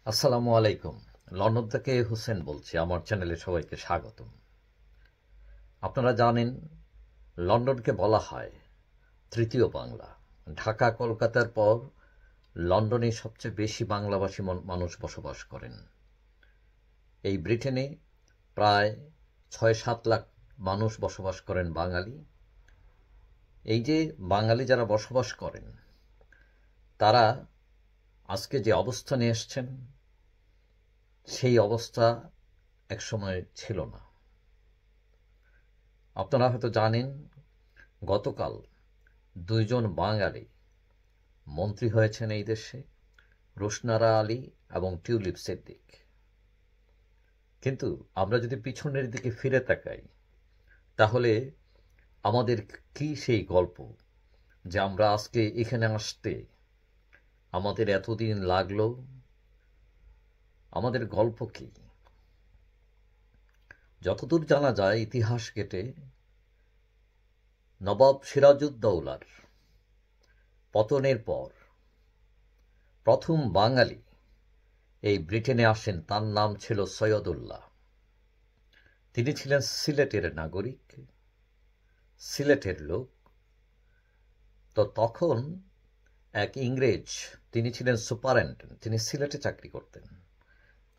আসসালামু আলাইকুম। লন্ডন থেকে হোসেন বলছি। আমার চ্যানেলে সবাইকে স্বাগতম। আপনারা জানেন, লন্ডনকে বলা হয় তৃতীয় বাংলা। ঢাকা, কলকাতার পর লন্ডনে সবচেয়ে বেশি বাংলাভাষী মানুষ বসবাস করেন। এই ব্রিটেনে প্রায় ৬-৭ লাখ মানুষ বসবাস করেন বাঙালি। এই যে বাঙালি যারা বসবাস করেন, তারা আজকে যে অবস্থানে এসছেন, সেই অবস্থা একসময় ছিল না। আপনারা হয়তো জানেন, গতকাল ২ জন বাঙালি মন্ত্রী হয়েছেন এই দেশে, রোশনারা আলী এবং টিউলিপ সিদ্দিক। কিন্তু আমরা যদি পিছনের দিকে ফিরে তাকাই, তাহলে আমাদের কি সেই গল্প যে আমরা আজকে এখানে আসতে আমাদের এতদিন লাগলো? আমাদের গল্প কি? যতদূর জানা যায় ইতিহাস ঘেঁটে, নবাব সিরাজউদ্দৌলার পতনের পর প্রথম বাঙালি এই ব্রিটেনে আসেন। তার নাম ছিল সৈয়দুল্লাহ। তিনি ছিলেন সিলেটের নাগরিক, সিলেটের লোক। তো তখন এক ইংরেজ, তিনি ছিলেন সুপারিনটেন্ডেন্ট, তিনি সিলেটে চাকরি করতেন,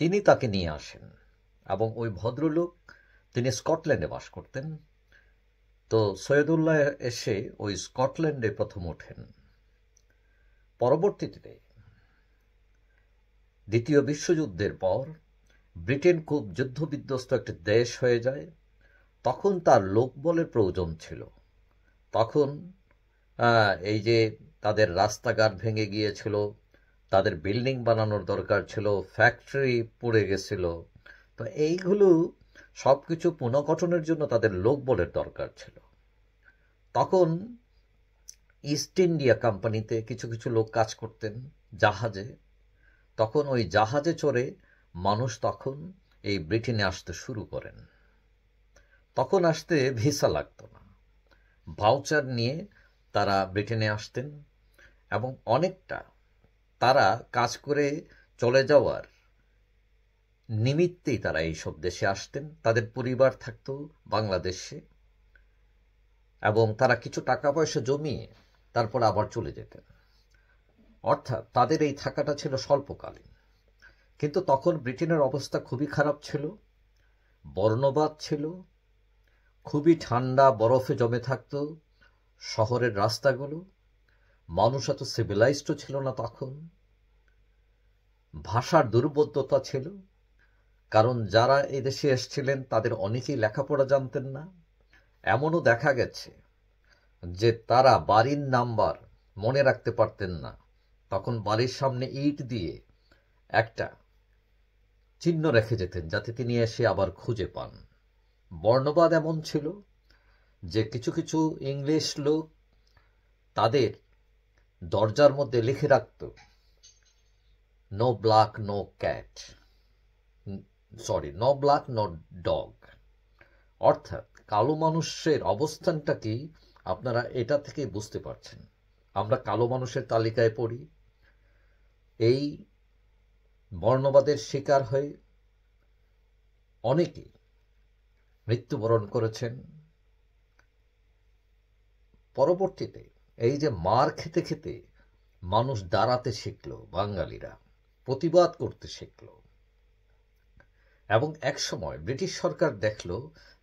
তিনি তাকে নিয়ে আসেন। এবং ওই ভদ্রলোক, তিনি স্কটল্যান্ডে বাস করতেন। তো সৈয়দুল্লাহ এসে ওই স্কটল্যান্ডে প্রথম ওঠেন। পরবর্তীতে দ্বিতীয় বিশ্বযুদ্ধের পর ব্রিটেন খুব যুদ্ধবিধ্বস্ত একটি দেশ হয়ে যায়। তখন তার লোকবলের প্রয়োজন ছিল। তখন এই যে তাদের রাস্তাঘাট ভেঙে গিয়েছিল, তাদের বিল্ডিং বানানোর দরকার ছিল, ফ্যাক্টরি পুড়ে গেছিল। তো এইগুলো সব কিছু পুনর্গঠনের জন্য তাদের লোকবলের দরকার ছিল। তখন ইস্ট ইন্ডিয়া কোম্পানিতে কিছু কিছু লোক কাজ করতেন জাহাজে। তখন ওই জাহাজে চড়ে মানুষ তখন এই ব্রিটেনে আসতে শুরু করেন। তখন আসতে ভিসা লাগতো না, ভাউচার নিয়ে তারা ব্রিটেনে আসতেন। এবং অনেকটা তারা কাজ করে চলে যাওয়ার নিমিত্তেই তারা এইসব দেশে আসতেন। তাদের পরিবার থাকতো বাংলাদেশে, এবং তারা কিছু টাকা পয়সা জমিয়ে তারপর আবার চলে যেতেন। অর্থাৎ তাদের এই থাকাটা ছিল স্বল্পকালীন। কিন্তু তখন ব্রিটেনের অবস্থা খুবই খারাপ ছিল, বর্ণবাদ ছিল, খুবই ঠান্ডা বরফে জমে থাকতো শহরের রাস্তাগুলো। মানুষ এত সিভিলাইজড ছিল না তখন। ভাষার দুর্বোধ্যতা ছিল, কারণ যারা এদেশে এসেছিলেন তাদের অনেকেই লেখাপড়া জানতেন না। এমনও দেখা গেছে যে তারা বাড়ির নাম্বার মনে রাখতে পারতেন না। তখন বাড়ির সামনে ইট দিয়ে একটা চিহ্ন রেখে যেতেন, যাতে তিনি এসে আবার খুঁজে পান। বর্ণবাদ এমন ছিল যে কিছু কিছু ইংলিশ লোক তাদের দরজার মধ্যে লিখে রাখত, no black no cat, no black no dog. অর্থাৎ কালো মানুষের অবস্থানটা কি আপনারা এটা থেকে বুঝতে পারছেন। আমরা কালো মানুষের তালিকায় পড়ি। এই বর্ণবাদের শিকার হয়ে অনেকেই মৃত্যুবরণ করেছেন। পরবর্তীতে এই যে মার খেতে খেতে মানুষ দাঁড়াতে শিখল, বাঙালিরা প্রতিবাদ করতে শিখল। এবং একসময় ব্রিটিশ সরকার দেখল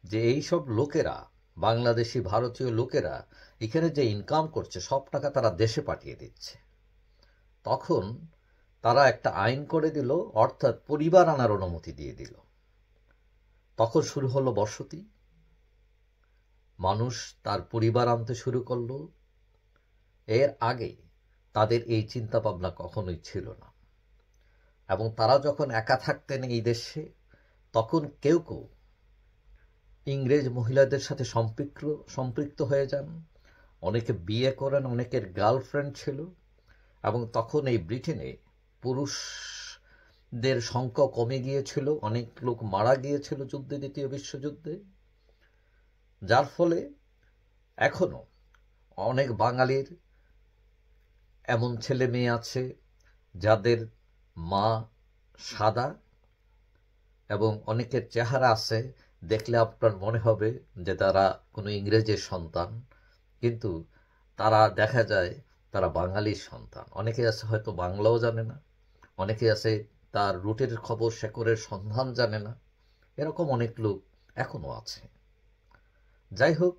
যে এইসব লোকেরা, বাংলাদেশি ভারতীয় লোকেরা এখানে যে ইনকাম করছে, সব টাকা তারা দেশে পাঠিয়ে দিচ্ছে। তখন তারা একটা আইন করে দিল, অর্থাৎ পরিবার আনার অনুমতি দিয়ে দিল। তখন শুরু হলো বসতি, মানুষ তার পরিবার আনতে শুরু করলো। এর আগে তাদের এই চিন্তা ভাবনা কখনোই ছিল না। এবং তারা যখন একা থাকতেন এই দেশে, তখন কেউ কেউ ইংরেজ মহিলাদের সাথে সম্পৃক্ত হয়ে যান, অনেকে বিয়ে করেন, অনেকের গার্লফ্রেন্ড ছিল। এবং তখন এই ব্রিটেনে পুরুষদের সংখ্যা কমে গিয়েছিল, অনেক লোক মারা গিয়েছিল যুদ্ধে, দ্বিতীয় বিশ্বযুদ্ধে। যার ফলে এখনো অনেক বাঙালির এমন ছেলে মেয়ে আছে যাদের মা সাদা এবং অনেকের চেহারা আছে, দেখলে আপনার মনে হবে যে তারা কোনো ইংরেজের সন্তান, কিন্তু তারা দেখা যায় তারা বাঙালির সন্তান। অনেকে আছে হয়তো বাংলাও জানে না, অনেকে আছে তার রুটের খবর শেকড়ের সন্ধান জানে না, এরকম অনেক লোক এখনো আছে। যাই হোক,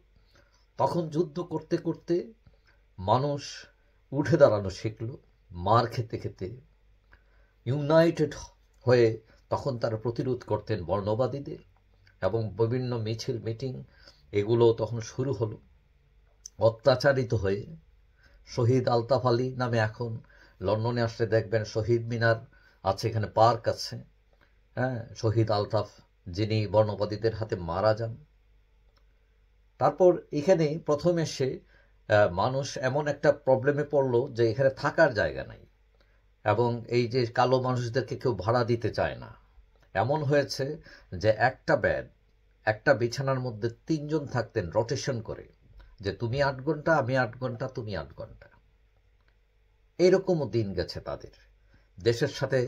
তখন যুদ্ধ করতে করতে মানুষ উঠে দাঁড়ানো শিখল, মার খেতে খেতে ইউনাইটেড হয়ে তখন তারা প্রতিরোধ করতেন বর্ণবাদীদের, এবং বিভিন্ন মিছিল মিটিং এগুলো তখন শুরু হলো। অত্যাচারিত হয়ে শহীদ আলতাফ আলী নামে, এখন লন্ডনে আসলে দেখবেন শহীদ মিনার আছে, এখানে পার্ক আছে, হ্যাঁ, শহীদ আলতাফ যিনি বর্ণবাদীদের হাতে মারা যান। তারপর এখানে প্রথম এসে মানুষ এমন একটা প্রবলেমে পড়লো যে এখানে থাকার জায়গা নাই, এবং এই যে কালো মানুষদেরকে কেউ ভাড়া দিতে চায় না। এমন হয়েছে যে একটা বেড, একটা বিছানার মধ্যে 3 জন থাকতেন রোটেশন করে, যে তুমি 8 ঘন্টা, আমি 8 ঘন্টা, তুমি 8 ঘন্টা। এইরকমও দিন গেছে তাদের। দেশের সাথে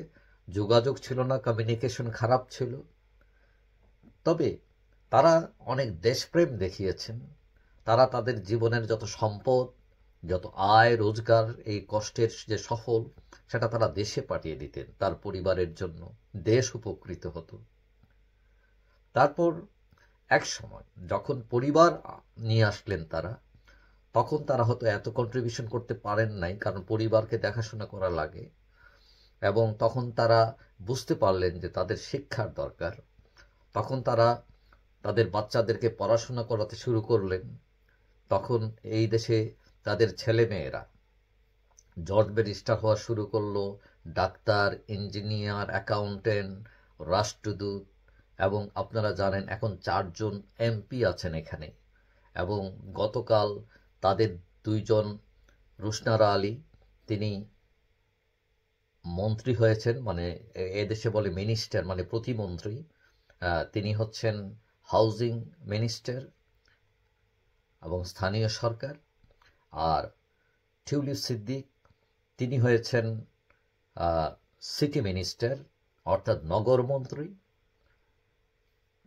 যোগাযোগ ছিল না, কমিউনিকেশন খারাপ ছিল। তবে তারা অনেক দেশপ্রেম দেখিয়েছেন। তারা তাদের জীবনের যত সম্পদ, যত আয় রোজগার, এই কষ্টের যে সফল, সেটা তারা দেশে পাঠিয়ে দিতেন তার পরিবারের জন্য, দেশ উপকৃত হতো। তারপর এক সময় যখন পরিবার নিয়ে আসলেন তারা, তখন তারা হয়তো এত কন্ট্রিবিউশন করতে পারেন নাই, কারণ পরিবারকে দেখাশোনা করা লাগে, এবং তখন তারা বুঝতে পারলেন যে তাদের শিক্ষার দরকার। তখন তারা তাদের বাচ্চাদেরকে পড়াশোনা করাতে শুরু করলেন। তখন এই দেশে তাদের ছেলেমেয়েরা জজ ব্যারিস্টার হওয়া শুরু করলো, ডাক্তার, ইঞ্জিনিয়ার, অ্যাকাউন্টেন্ট, রাষ্ট্রদূত, এবং আপনারা জানেন এখন 4 জন এমপি আছেন এখানে। এবং গতকাল তাদের 2 জন, রুশনারা আলী, তিনি মন্ত্রী হয়েছেন, মানে এদেশে বলে মিনিস্টার, মানে প্রতিমন্ত্রী। তিনি হচ্ছেন হাউজিং মিনিস্টার এবং স্থানীয় সরকার। আর টিউলিপ সিদ্দিক, তিনি হয়েছেন সিটি মিনিস্টার, অর্থাৎ নগর মন্ত্রী।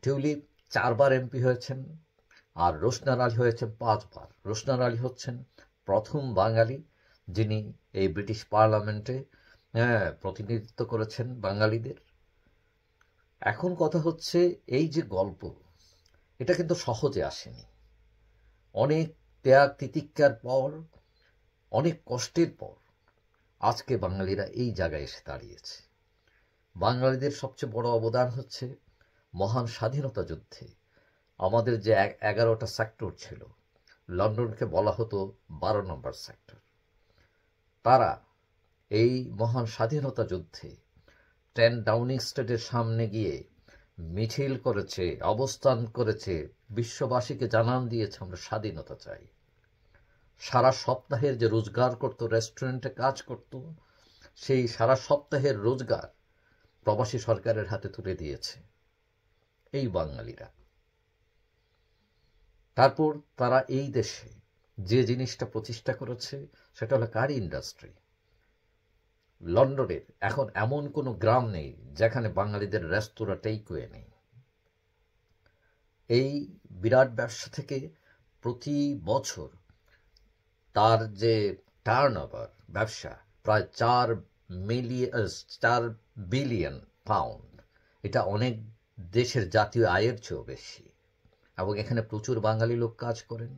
টিউলিপ 4 বার এমপি হয়েছেন, আর রোশনার আলী হয়েছেন 5 বার। রোশনার আলী হচ্ছেন প্রথম বাঙালি যিনি এই ব্রিটিশ পার্লামেন্টে প্রতিনিধিত্ব করেছেন বাঙালিদের। এখন কথা হচ্ছে, এই যে গল্প, এটা কিন্তু সহজে আসেনি। অনেক ত্যাগ তিতিক্ষার পর, অনেক কষ্টের পর আজকে বাঙালিরা এই জায়গায় এসে দাঁড়িয়েছে। বাঙালিদের সবচেয়ে বড় অবদান হচ্ছে মহান স্বাধীনতা যুদ্ধে আমাদের যে 11টা সেক্টর ছিল, লন্ডনকে বলা হতো 12 নম্বর সেক্টর। তারা এই মহান স্বাধীনতা যুদ্ধে 10 ডাউনিং স্ট্রিটের সামনে গিয়ে মিছিল করেছে, অবস্থান করেছে, বিশ্ববাসীকে জানান দিয়েছে আমরা স্বাধীনতা চাই। সারা সপ্তাহের যে রোজগার করত, রেস্টুরেন্টে কাজ করত, সেই সারা সপ্তাহের রোজগার প্রবাসী সরকারের হাতে তুলে দিয়েছে এই বাঙালিরা। তারপর তারা এই দেশে যে জিনিসটা প্রতিষ্ঠা করেছে সেটা হলো কারি ইন্ডাস্ট্রি। লন্ডনের এখন এমন কোনো গ্রাম নেই যেখানে বাঙালিদের রেস্তোরাঁ টেকওয়ে নেই। এই বিরাট ব্যবসা থেকে প্রতি বছর তার যে টার্নওভার, ব্যবসা প্রায় 4 বিলিয়ন পাউন্ড। এটা অনেক দেশের জাতীয় আয়ের চেয়েও বেশি, এবং এখানে প্রচুর বাঙালি লোক কাজ করেন।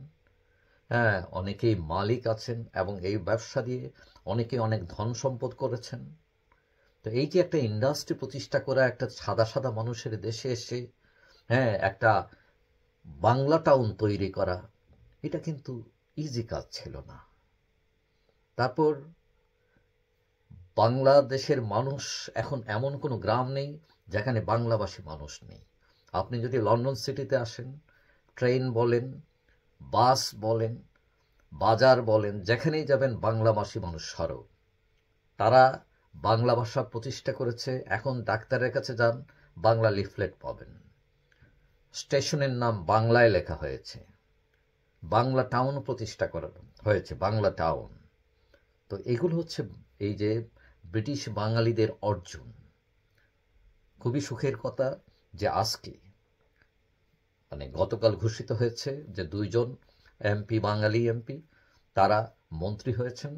হ্যাঁ, অনেকেই মালিক আছেন, এবং এই ব্যবসা দিয়ে অনেকে অনেক ধন সম্পদ করেছেন। তো এই যে একটা ইন্ডাস্ট্রি প্রতিষ্ঠা করা একটা সাদা সাদা মানুষের দেশে এসে, হ্যাঁ, একটা বাংলা টাউন তৈরি করা, এটা কিন্তু ইজি কাজ ছিল না। তারপর বাংলাদেশের মানুষ, এখন এমন কোনো গ্রাম নেই যেখানে বাংলাভাষী মানুষ নেই। আপনি যদি লন্ডন সিটিতে আসেন, ট্রেন বলেন, বাস বলেন, বাজার বলেন, যেখানেই যাবেন বাংলাভাষী মানুষ সরব। তারা বাংলা ভাষা প্রতিষ্ঠা করেছে। এখন ডাক্তারের কাছে যান, বাংলা লিফলেট পাবেন, স্টেশনের নাম বাংলায় লেখা হয়েছে, বাংলা টাউন প্রতিষ্ঠা করা হয়েছে, বাংলা টাউন। তো এগুলো হচ্ছে এই যে ব্রিটিশ বাঙালিদের অর্জন। খুবই সুখের কথা যে আজকে মানে গতকাল ঘোষিত হয়েছে যে 2 জন এমপি, বাঙালি এমপি, তারা মন্ত্রী হয়েছেন।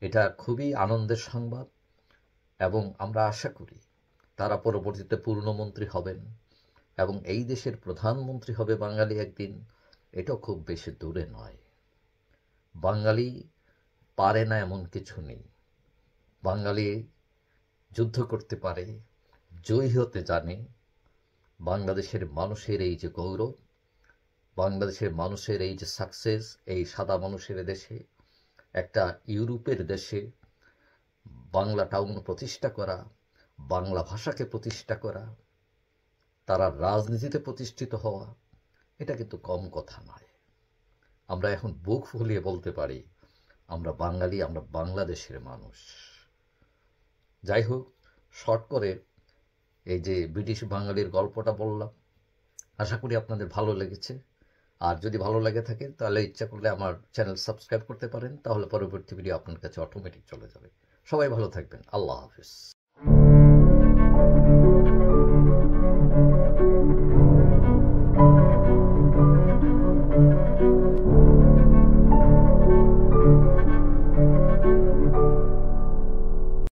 এটা খুবই আনন্দের সংবাদ এবং আমরা আশা করি তারা পরবর্তীতে পূর্ণমন্ত্রী হবেন এবং এই দেশের প্রধানমন্ত্রী হবে বাঙালি একদিন। এটাও খুব বেশি দূরে নয়। বাঙালি পারে না এমন কিছু নেই। বাঙালি যুদ্ধ করতে পারে, জয়ী হতে জানে। বাংলাদেশের মানুষের এই যে গৌরব, বাংলাদেশের মানুষের এই যে সাকসেস, এই সাদা মানুষের দেশে, একটা ইউরোপের দেশে বাংলা টাউন প্রতিষ্ঠা করা, বাংলা ভাষাকে প্রতিষ্ঠা করা, তারা রাজনীতিতে প্রতিষ্ঠিত হওয়া, এটা কিন্তু কম কথা নয়। আমরা এখন বুক ফুলিয়ে বলতে পারি আমরা বাঙালি, আমরা বাংলাদেশের মানুষ। যাই হোক, শর্ট করে এই যে ব্রিটিশ বাঙালির গল্পটা বললাম, আশা করি আপনাদের ভালো লেগেছে। আর যদি ভালো লেগে থাকে তাহলে ইচ্ছা করলে আমার চ্যানেল সাবস্ক্রাইব করতে পারেন, তাহলে পরবর্তী ভিডিও আপনার কাছে অটোমেটিক চলে যাবে। সবাই ভালো থাকবেন। আল্লাহ হাফিজ।